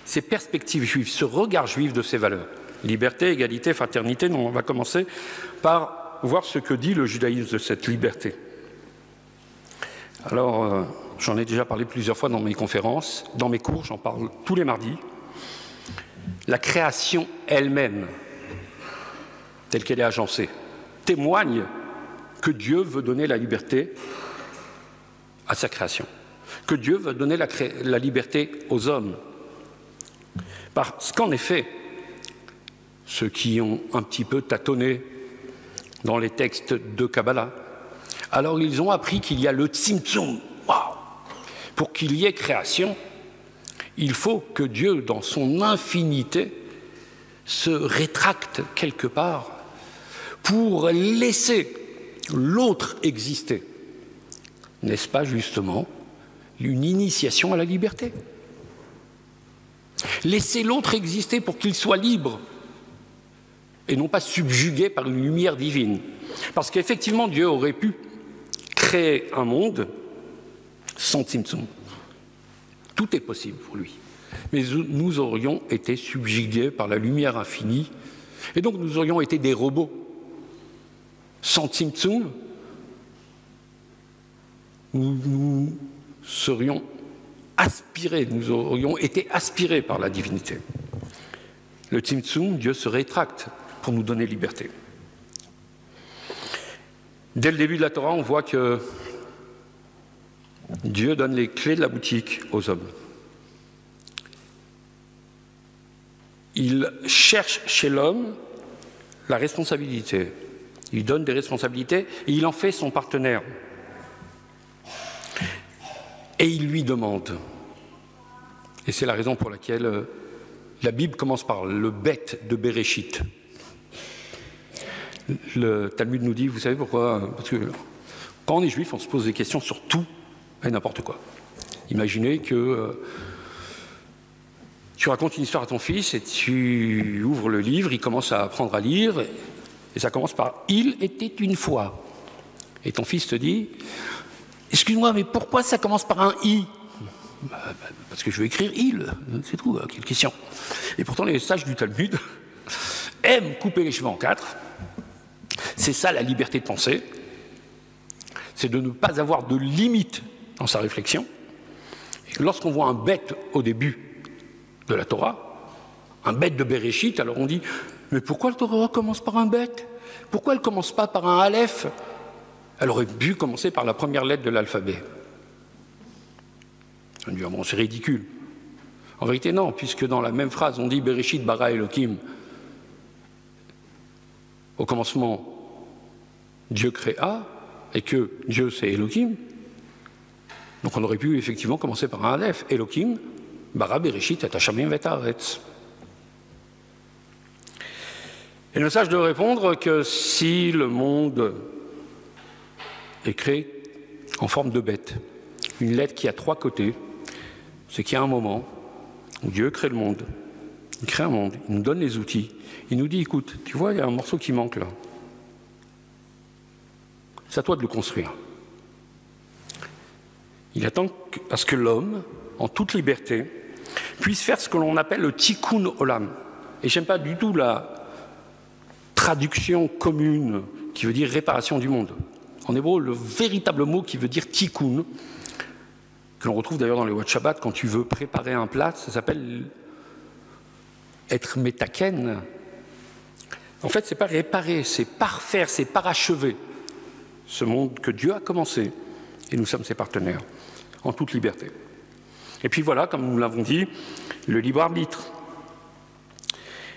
Ces perspectives juives, ce regard juif de ces valeurs. Liberté, égalité, fraternité. On va commencer par voir ce que dit le judaïsme de cette liberté. Alors, j'en ai déjà parlé plusieurs fois dans mes conférences, dans mes cours, j'en parle tous les mardis. la création elle-même, telle qu'elle est agencée, témoigne que Dieu veut donner la liberté à sa création, que Dieu veut donner la liberté aux hommes. Parce qu'en effet, ceux qui ont un petit peu tâtonné dans les textes de Kabbalah, alors ils ont appris qu'il y a le Tzimtzum. Waouh! Pour qu'il y ait création, il faut que Dieu, dans son infinité, se rétracte quelque part pour laisser l'autre exister. N'est-ce pas justement une initiation à la liberté? Laisser l'autre exister pour qu'il soit libre et non pas subjugué par une lumière divine. Parce qu'effectivement, Dieu aurait pu créer un monde sans Tzimtzum. Tout est possible pour lui. Mais nous aurions été subjugués par la lumière infinie, et donc nous aurions été des robots. Sans Tzimtzum, nous serions aspirés, nous aurions été aspirés par la divinité. Le Tzimtzum, Dieu se rétracte pour nous donner liberté. Dès le début de la Torah, on voit que Dieu donne les clés de la boutique aux hommes. Il cherche chez l'homme la responsabilité. Il donne des responsabilités et il en fait son partenaire. Et il lui demande. Et c'est la raison pour laquelle la Bible commence par le bête de Béréchit. Le Talmud nous dit, vous savez pourquoi? Parce que quand on est juif, on se pose des questions sur tout et n'importe quoi. Imaginez que tu racontes une histoire à ton fils et tu ouvres le livre, il commence à apprendre à lire et ça commence par « Il était une fois ». Et ton fils te dit « Excuse-moi, mais pourquoi ça commence par un « i » ? Parce que je veux écrire « il », c'est tout, quelle question. Et pourtant les sages du Talmud aiment couper les cheveux en quatre. C'est ça la liberté de penser, c'est de ne pas avoir de limite dans sa réflexion. Et lorsqu'on voit un bête au début de la Torah, un bête de Béréchit, alors on dit « Mais pourquoi la Torah commence par un bête? Pourquoi elle ne commence pas par un aleph? Elle aurait pu commencer par la première lettre de l'alphabet. » On dit « Bon, c'est ridicule. » En vérité, non, puisque dans la même phrase, on dit « Béréchit bara Elohim ». Au commencement, Dieu créa, et que Dieu c'est Elohim. Donc on aurait pu effectivement commencer par un aleph. Elohim, bara Bereshit et Hashamim vet haaretz. Et le sage de répondre que si le monde est créé en forme de bête, une lettre qui a trois côtés, c'est qu'il y a un moment où Dieu crée le monde. Il crée un monde, il nous donne les outils. Il nous dit, écoute, tu vois, il y a un morceau qui manque là. C'est à toi de le construire. Il attend à ce que l'homme, en toute liberté, puisse faire ce que l'on appelle le tikkun olam. Et j'aime pas du tout la traduction commune qui veut dire réparation du monde. En hébreu, le véritable mot qui veut dire tikkun, que l'on retrouve d'ailleurs dans les Wat Shabbat, quand tu veux préparer un plat, ça s'appelle être metaken. En fait, c'est pas réparer, c'est parfaire, c'est parachever ce monde que Dieu a commencé, et nous sommes ses partenaires, en toute liberté. Et puis voilà, comme nous l'avons dit, le libre arbitre.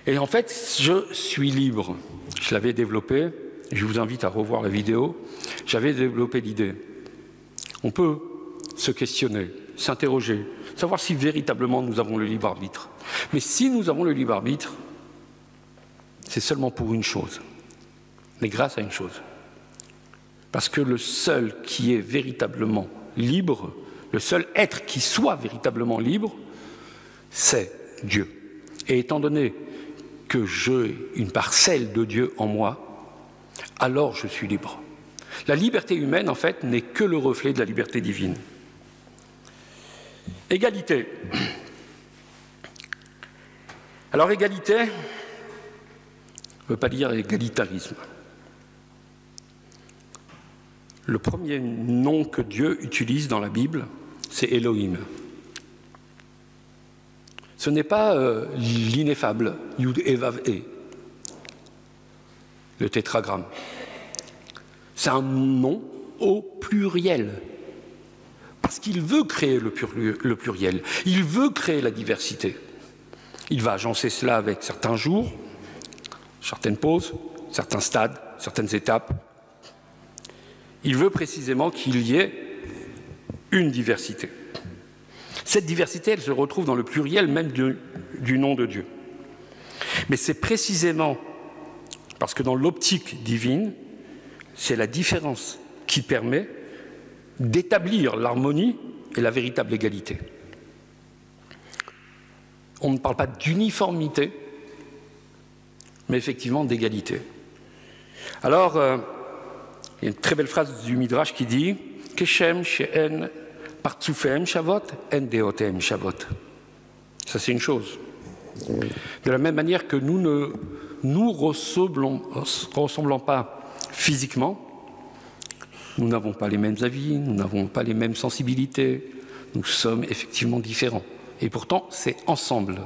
Et en fait, je suis libre. Je l'avais développé, je vous invite à revoir la vidéo, j'avais développé l'idée. On peut se questionner, s'interroger, savoir si véritablement nous avons le libre arbitre. Mais si nous avons le libre arbitre, c'est seulement pour une chose, mais grâce à une chose. Parce que le seul qui est véritablement libre, le seul être qui soit véritablement libre, c'est Dieu. Et étant donné que j'ai une parcelle de Dieu en moi, alors je suis libre. La liberté humaine, en fait, n'est que le reflet de la liberté divine. Égalité. Alors, égalité ne veut pas dire égalitarisme. Le premier nom que Dieu utilise dans la Bible, c'est Elohim. Ce n'est pas l'ineffable, Yud et Vav E, le tétragramme. C'est un nom au pluriel. Parce qu'il veut créer le pluriel, il veut créer la diversité. Il va agencer cela avec certains jours, certaines pauses, certains stades, certaines étapes. Il veut précisément qu'il y ait une diversité. Cette diversité, elle se retrouve dans le pluriel même du nom de Dieu. Mais c'est précisément parce que dans l'optique divine, c'est la différence qui permet d'établir l'harmonie et la véritable égalité. On ne parle pas d'uniformité, mais effectivement d'égalité. Alors, il y a une très belle phrase du Midrash qui dit « Keshem she'en partsufehem shavot, en deotem shavot ». Ça, c'est une chose. De la même manière que nous ne nous ressemblons pas physiquement, nous n'avons pas les mêmes avis, nous n'avons pas les mêmes sensibilités, nous sommes effectivement différents. Et pourtant, c'est ensemble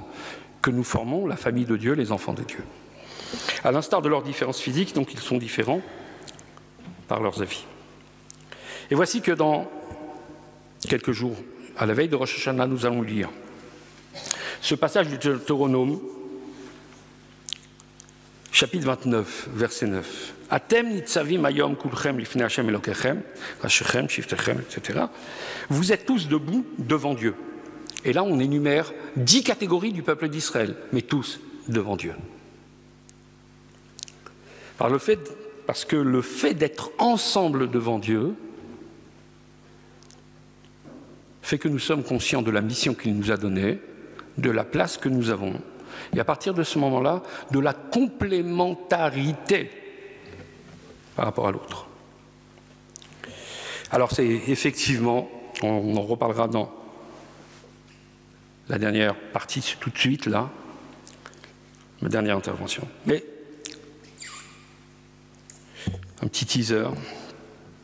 que nous formons la famille de Dieu, les enfants de Dieu. À l'instar de leurs différences physiques, donc ils sont différents par leurs avis. Et voici que dans quelques jours, à la veille de Rosh Hashanah, nous allons lire ce passage du Deutéronome, chapitre 29, verset 9. Atem nitzavim hayom kulchem lifnei Hashem Elokechem, rashechem, shiftechem, etc. Vous êtes tous debout devant Dieu. Et là, on énumère 10 catégories du peuple d'Israël, mais tous devant Dieu. Parce que le fait d'être ensemble devant Dieu fait que nous sommes conscients de la mission qu'il nous a donnée, de la place que nous avons, et à partir de ce moment-là, de la complémentarité par rapport à l'autre. Alors c'est effectivement, on en reparlera dans la dernière partie tout de suite, là, ma dernière intervention. Mais un petit teaser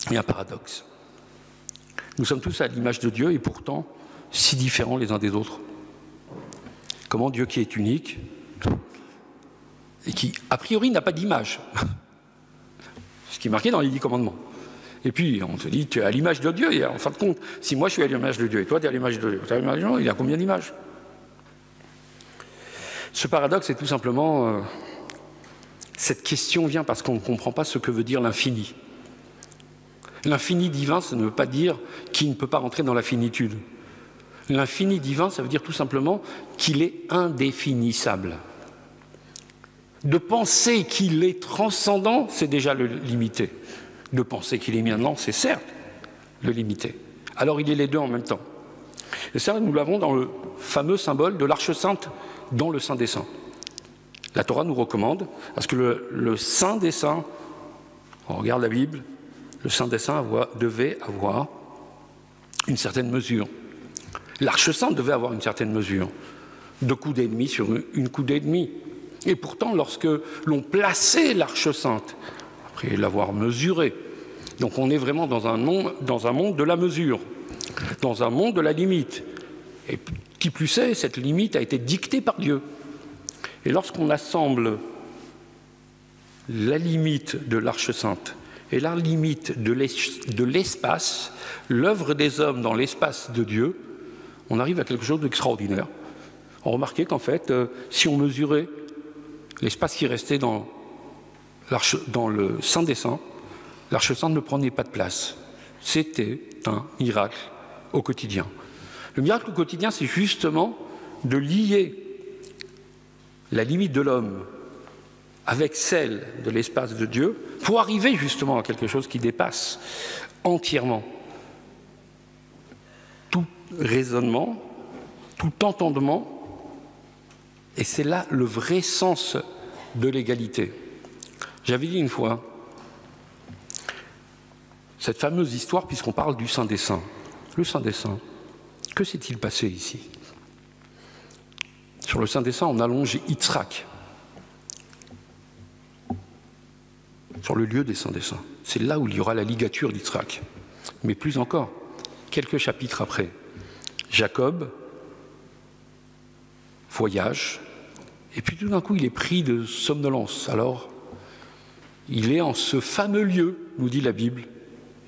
et un paradoxe. Nous sommes tous à l'image de Dieu et pourtant si différents les uns des autres. Comment Dieu qui est unique et qui, a priori, n'a pas d'image, ce qui est marqué dans les 10 commandements. Et puis, on se dit, tu es à l'image de Dieu, et en fin de compte, si moi je suis à l'image de Dieu et toi tu es à l'image de Dieu, il y a combien d'images? Ce paradoxe est tout simplement, cette question vient parce qu'on ne comprend pas ce que veut dire l'infini. L'infini divin, ça ne veut pas dire qu'il ne peut pas rentrer dans la finitude. L'infini divin, ça veut dire tout simplement qu'il est indéfinissable. De penser qu'il est transcendant, c'est déjà le limiter. De penser qu'il est immanent, c'est certes le limiter. Alors il est les deux en même temps. Et ça, nous l'avons dans le fameux symbole de l'Arche Sainte dans le Saint des Saints. La Torah nous recommande, parce que le Saint des Saints, on regarde la Bible, le Saint des Saints devait avoir une certaine mesure. L'Arche Sainte devait avoir une certaine mesure, 2 coudées et demi sur une coudée et demie. Et pourtant, lorsque l'on plaçait l'Arche Sainte, après l'avoir mesurée, donc on est vraiment dans un monde de la mesure, dans un monde de la limite. Et qui plus est, cette limite a été dictée par Dieu. Et lorsqu'on assemble la limite de l'Arche Sainte et la limite de l'espace, l'œuvre des hommes dans l'espace de Dieu, on arrive à quelque chose d'extraordinaire. On remarquait qu'en fait, si on mesurait l'espace qui restait dans le Saint des Saints, l'Arche Sainte ne prenait pas de place. C'était un miracle au quotidien. Le miracle au quotidien, c'est justement de lier la limite de l'homme avec celle de l'espace de Dieu pour arriver justement à quelque chose qui dépasse entièrement tout raisonnement, tout entendement, et c'est là le vrai sens de l'égalité. J'avais dit une fois, cette fameuse histoire, puisqu'on parle du Saint des Saints, le Saint des Saints, que s'est-il passé ici? Sur le Saint des Saints, on allonge Yitzhak, sur le lieu des Saints des Saints. C'est là où il y aura la ligature d'Yitzhak. Mais plus encore, quelques chapitres après, Jacob voyage, et puis tout d'un coup il est pris de somnolence. Alors, il est en ce fameux lieu, nous dit la Bible,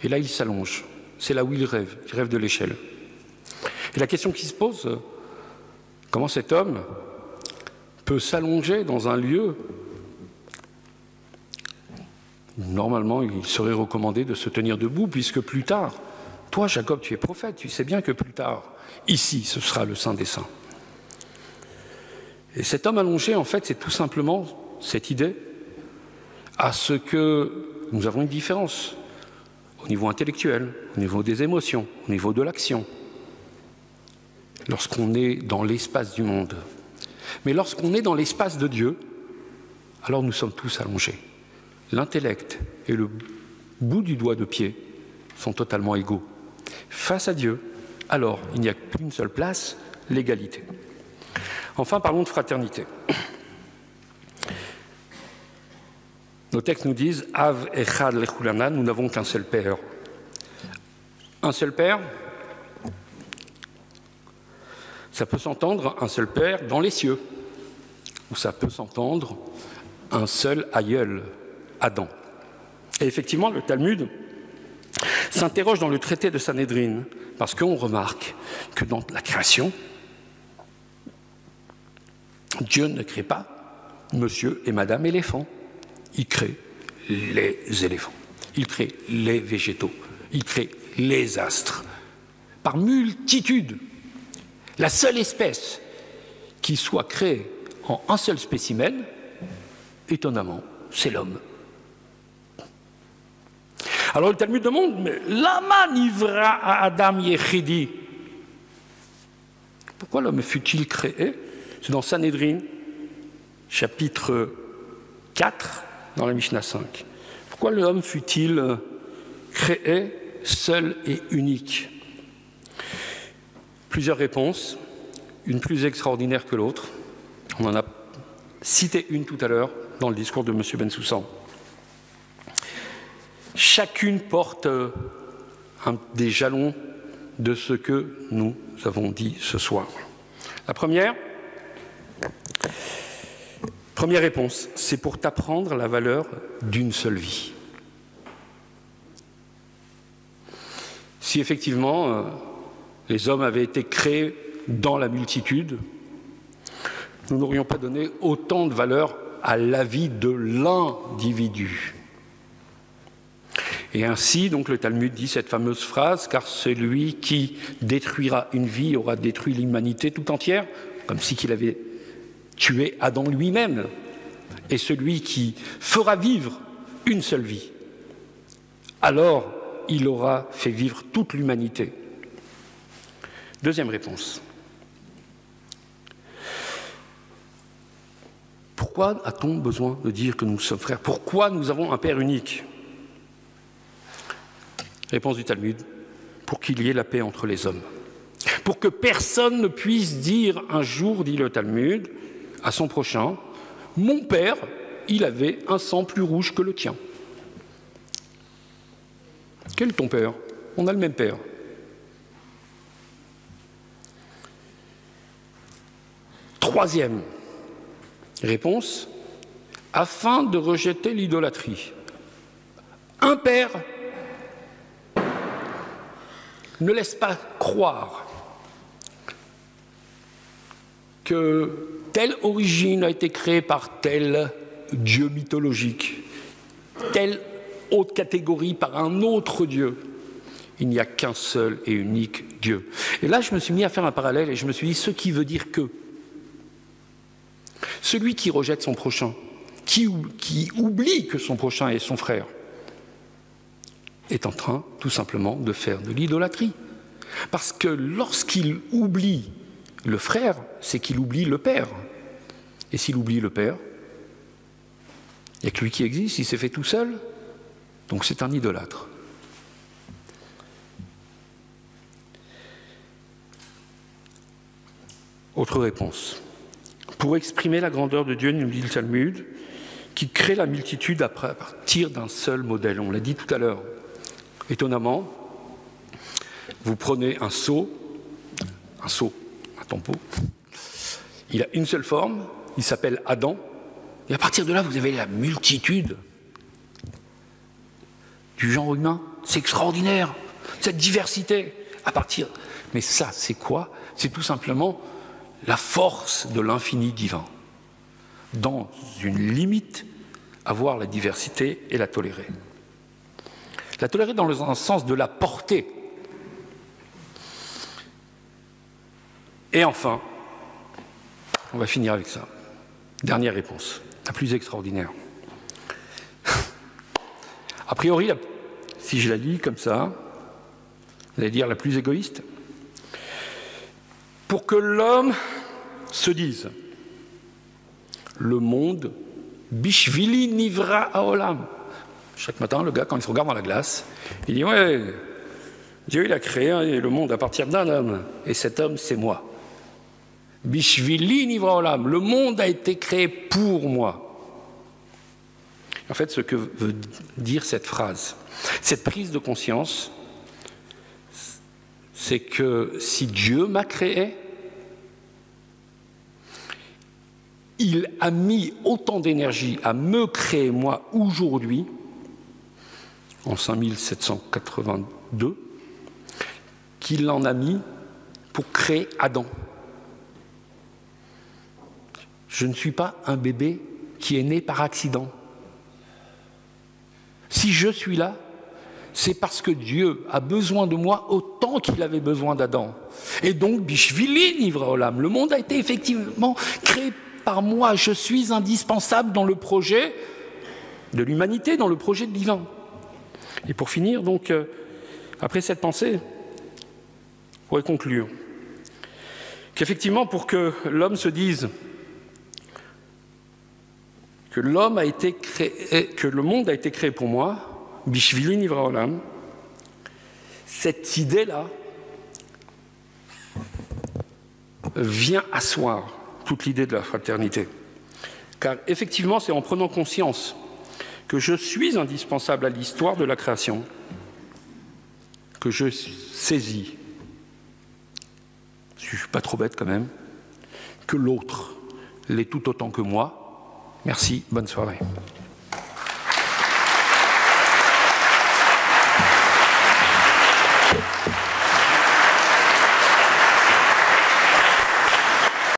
et là il s'allonge. C'est là où il rêve de l'échelle. Et la question qui se pose, comment cet homme peut s'allonger dans un lieu? Normalement, il serait recommandé de se tenir debout, puisque plus tard, toi Jacob, tu es prophète, tu sais bien que plus tard, ici, ce sera le Saint des Saints. Et cet homme allongé, en fait, c'est tout simplement cette idée à ce que nous avons une différence au niveau intellectuel, au niveau des émotions, au niveau de l'action, lorsqu'on est dans l'espace du monde. Mais lorsqu'on est dans l'espace de Dieu, alors nous sommes tous allongés. L'intellect et le bout du doigt de pied sont totalement égaux. Face à Dieu, alors il n'y a qu'une seule place, l'égalité. Enfin, parlons de fraternité. Nos textes nous disent « Av echad lechulana » nous n'avons qu'un seul Père. Un seul Père, ça peut s'entendre un seul Père dans les cieux, ou ça peut s'entendre un seul aïeul, Adam. Et effectivement, le Talmud s'interroge dans le traité de Sanhédrin, parce qu'on remarque que dans la création, Dieu ne crée pas monsieur et madame éléphant. Il crée les éléphants, il crée les végétaux, il crée les astres. Par multitude, la seule espèce qui soit créée en un seul spécimen, étonnamment, c'est l'homme. Alors le Talmud demande, mais lama nivra à Adam yechidi. Pourquoi l'homme fut-il créé? C'est dans Sanhédrin, chapitre 4, dans la Mishnah 5. Pourquoi l'homme fut-il créé seul et unique? Plusieurs réponses, une plus extraordinaire que l'autre. On en a cité une tout à l'heure dans le discours de M. Bensoussan. Chacune porte des jalons de ce que nous avons dit ce soir. La première réponse, c'est pour t'apprendre la valeur d'une seule vie. Si effectivement les hommes avaient été créés dans la multitude, nous n'aurions pas donné autant de valeur à la vie de l'individu. Et ainsi, donc, le Talmud dit cette fameuse phrase, car celui qui détruira une vie aura détruit l'humanité tout entière, comme si qu'il avait tué Adam lui-même. Et celui qui fera vivre une seule vie, alors il aura fait vivre toute l'humanité. Deuxième réponse. Pourquoi a-t-on besoin de dire que nous sommes frères? Pourquoi nous avons un Père unique? Réponse du Talmud, pour qu'il y ait la paix entre les hommes. Pour que personne ne puisse dire un jour, dit le Talmud, à son prochain, « Mon père, il avait un sang plus rouge que le tien. » Quel est ton père? On a le même père. Troisième réponse, afin de rejeter l'idolâtrie. Un père ne laisse pas croire que telle origine a été créée par tel dieu mythologique, telle autre catégorie par un autre dieu. Il n'y a qu'un seul et unique Dieu. Et là, je me suis mis à faire un parallèle et je me suis dit, ce qui veut dire que celui qui rejette son prochain, qui oublie que son prochain est son frère, est en train, tout simplement, de faire de l'idolâtrie. Parce que lorsqu'il oublie le frère, c'est qu'il oublie le père. Et s'il oublie le père, il n'y a que lui qui existe, il s'est fait tout seul, donc c'est un idolâtre. Autre réponse. Pour exprimer la grandeur de Dieu, nous dit le Talmud, qui crée la multitude à partir d'un seul modèle. On l'a dit tout à l'heure. Étonnamment, vous prenez un seau, un tampeau, Il a une seule forme, il s'appelle Adam, et à partir de là, vous avez la multitude du genre humain. C'est extraordinaire, cette diversité. Mais ça, c'est quoi? C'est tout simplement la force de l'infini divin. Dans une limite, avoir la diversité et la tolérer. La tolérer dans le sens de la porter. Et enfin, on va finir avec ça. Dernière réponse, la plus extraordinaire. A priori, si je la lis comme ça, vous allez dire la plus égoïste. Pour que l'homme se dise, le monde, bishvili nivra haolam. Chaque matin, le gars, quand il se regarde dans la glace, il dit, ouais, Dieu, il a créé le monde à partir d'un homme, et cet homme, c'est moi. Bishvili nivra haolam, le monde a été créé pour moi. En fait, ce que veut dire cette phrase, cette prise de conscience, c'est que si Dieu m'a créé, il a mis autant d'énergie à me créer moi aujourd'hui, en 5782, qu'il en a mis pour créer Adam. Je ne suis pas un bébé qui est né par accident. Si je suis là, c'est parce que Dieu a besoin de moi autant qu'il avait besoin d'Adam. Et donc, bishvili nivra olam, le monde a été effectivement créé par moi. Je suis indispensable dans le projet de l'humanité, dans le projet divin. Et pour finir, donc, après cette pensée, je pourrais conclure qu'effectivement, pour que l'homme se dise que l'homme a été créé, que le monde a été créé pour moi, bishvili nivra olam, cette idée-là vient asseoir toute l'idée de la fraternité. Car effectivement, c'est en prenant conscience que je suis indispensable à l'histoire de la création que je saisis, je ne suis pas trop bête quand même, que l'autre l'est tout autant que moi. Merci, bonne soirée.